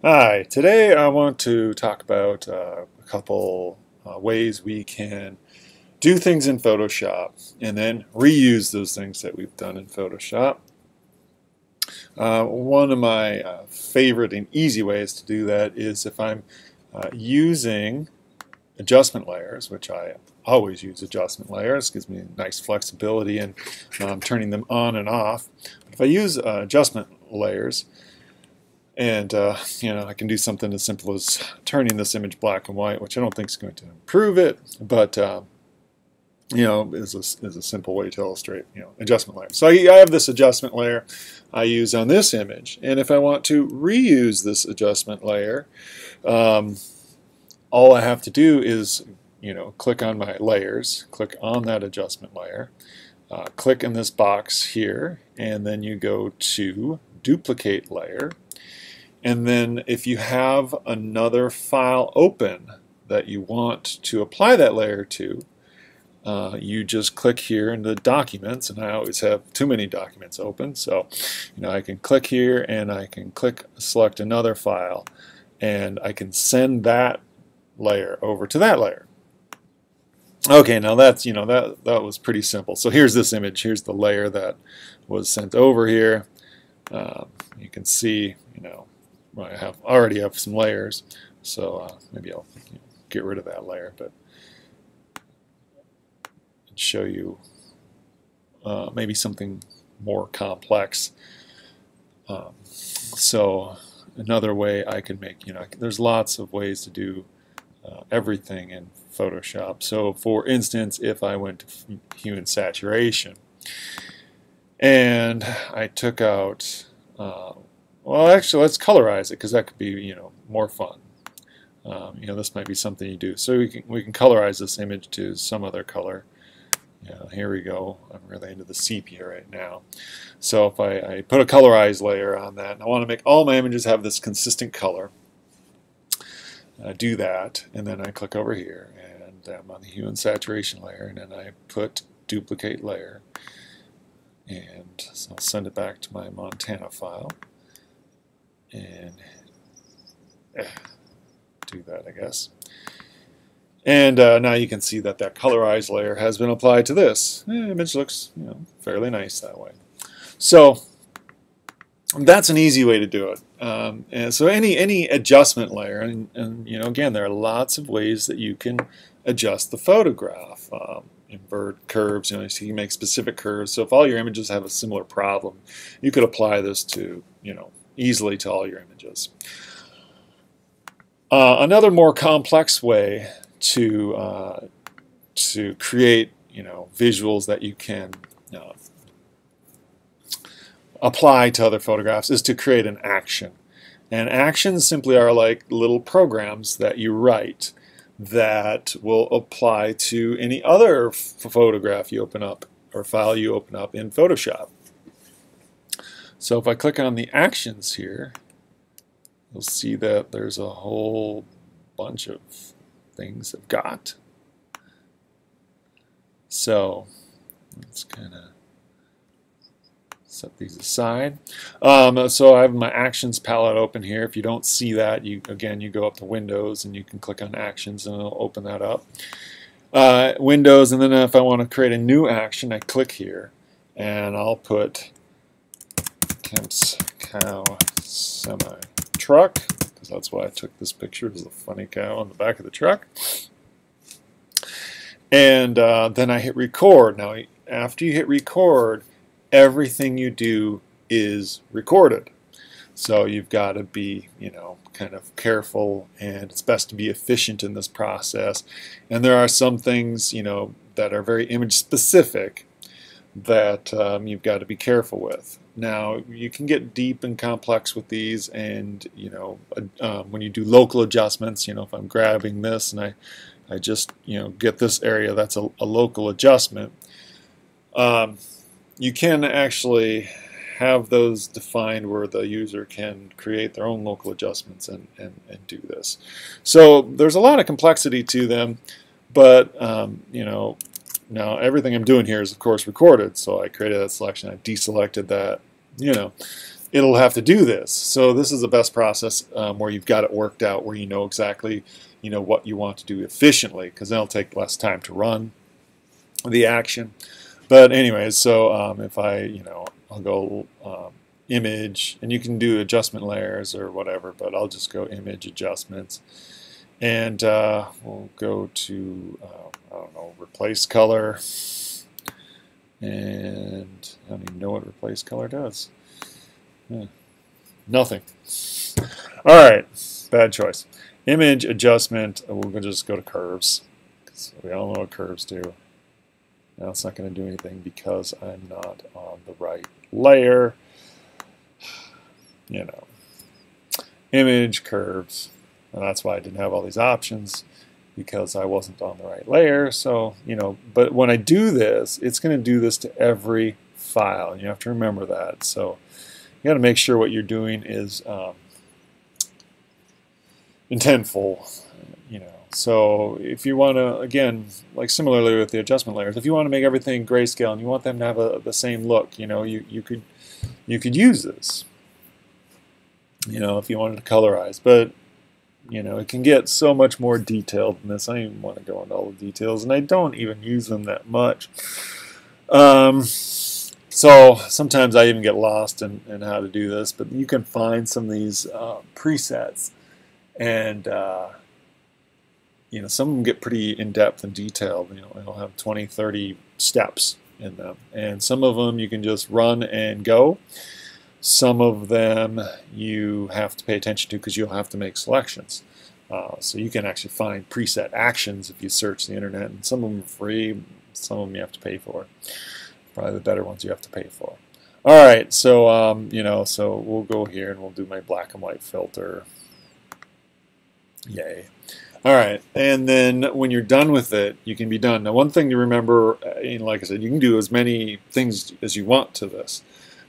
Hi, today I want to talk about a couple ways we can do things in Photoshop and then reuse those things that we've done in Photoshop. One of my favorite and easy ways to do that is if I'm using adjustment layers, which I always use adjustment layers, gives me nice flexibility in turning them on and off. But if I use adjustment layers, and I can do something as simple as turning this image black and white, which I don't think is going to improve it, but is a simple way to illustrate adjustment layer. So I have this adjustment layer I use on this image, and if I want to reuse this adjustment layer, all I have to do is click on my layers, click on that adjustment layer, click in this box here, and then you go to duplicate layer. And then if you have another file open that you want to apply that layer to, you just click here in the documents, and I always have too many documents open, so I can click here and I can select another file, and I can send that layer over to that layer. Okay, now that's that was pretty simple. So here's this image. Here's the layer that was sent over here. You can see I already have some layers, so maybe I'll get rid of that layer, but show you maybe something more complex. So another way I can make, there's lots of ways to do everything in Photoshop. So for instance, if I went to hue and saturation and I took out well, actually, let's colorize it because that could be, more fun. This might be something you do. So we can colorize this image to some other color. Here we go. I'm really into the sepia right now. So if I put a colorize layer on that, and I want to make all my images have this consistent color, do that, and then I click over here, and I'm on the hue and saturation layer, and then I put duplicate layer, and so I'll send it back to my Montana file. And do that, I guess. And now you can see that colorized layer has been applied to this. The image looks fairly nice that way. So that's an easy way to do it. And so any adjustment layer, and again, there are lots of ways that you can adjust the photograph. Invert curves, so you can make specific curves. So if all your images have a similar problem, you could apply this to easily to all your images. Another more complex way to create visuals that you can apply to other photographs is to create an action. And actions simply are like little programs that you write that will apply to any other photograph you open up or file you open up in Photoshop. So if I click on the actions here, you'll see that there's a whole bunch of things I've got. So let's kind of set these aside. So I have my actions palette open here. If you don't see that, you go up to Windows and you can click on Actions and it'll open that up. Windows, and then if I want to create a new action, I click here and I'll put Kemp's cow semi-truck, because that's why I took this picture. There's a funny cow on the back of the truck. And then I hit record. Now, after you hit record, everything you do is recorded. So you've got to be, kind of careful, and it's best to be efficient in this process. And there are some things, that are very image specific that you've got to be careful with. Now, you can get deep and complex with these, and when you do local adjustments, if I'm grabbing this and I just get this area, that's a local adjustment. You can actually have those defined where the user can create their own local adjustments and do this. So there's a lot of complexity to them, but now everything I'm doing here is of course recorded. So I created that selection, I deselected that, it'll have to do this. So this is the best process where you've got it worked out, where you know exactly what you want to do efficiently, because then it'll take less time to run the action. But anyways, so if I'll go image, and you can do adjustment layers or whatever, but I'll just go image adjustments, and we'll go to I don't know, replace color, and I don't even know what replace color does. Yeah. Nothing. All right, bad choice. Image adjustment, we'll just go to curves, because we all know what curves do. Now it's not going to do anything because I'm not on the right layer. Image, curves, and that's why I didn't have all these options, because I wasn't on the right layer. So, but when I do this, it's going to do this to every file. You have to remember that. So you got to make sure what you're doing is intentful. So if you want to, again, like similarly with the adjustment layers, if you want to make everything grayscale and you want them to have the same look, you could use this. If you wanted to colorize, but it can get so much more detailed than this. I don't even want to go into all the details, and I don't even use them that much. So sometimes I even get lost in how to do this, but you can find some of these presets, and some of them get pretty in-depth and detailed. It'll have 20, 30 steps in them, and some of them you can just run and go. Some of them you have to pay attention to because you'll have to make selections. So you can actually find preset actions if you search the internet, and some of them are free, some of them you have to pay for. Probably the better ones you have to pay for. All right, so so we'll go here and we'll do my black and white filter. Yay. All right, and then when you're done with it, you can be done. Now, one thing to remember, like I said, you can do as many things as you want to this.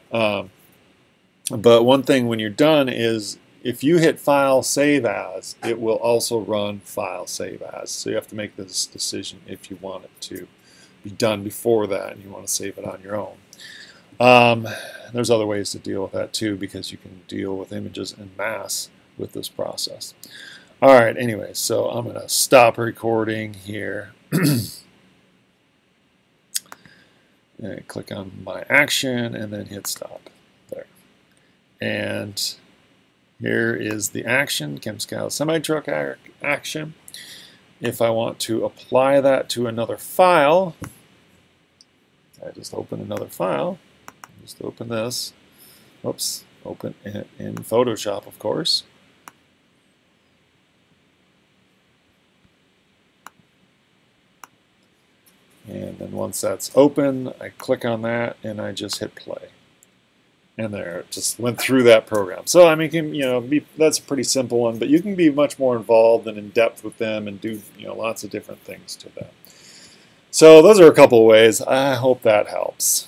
But one thing when you're done is if you hit File Save As, it will also run File Save As. So you have to make this decision if you want it to be done before that and you want to save it on your own. There's other ways to deal with that too, because you can deal with images en masse with this process. All right, anyway, so I'm going to stop recording here. And click on my action and then hit stop. There. And here is the action, ChemScout semi-truck action. If I want to apply that to another file, I just open another file. Just open this. Oops, open it in Photoshop, of course. And then once that's open, I click on that and I just hit play. And there, it just went through that program. So I mean, that's a pretty simple one, but you can be much more involved and in depth with them and do lots of different things to them. So those are a couple of ways. I hope that helps.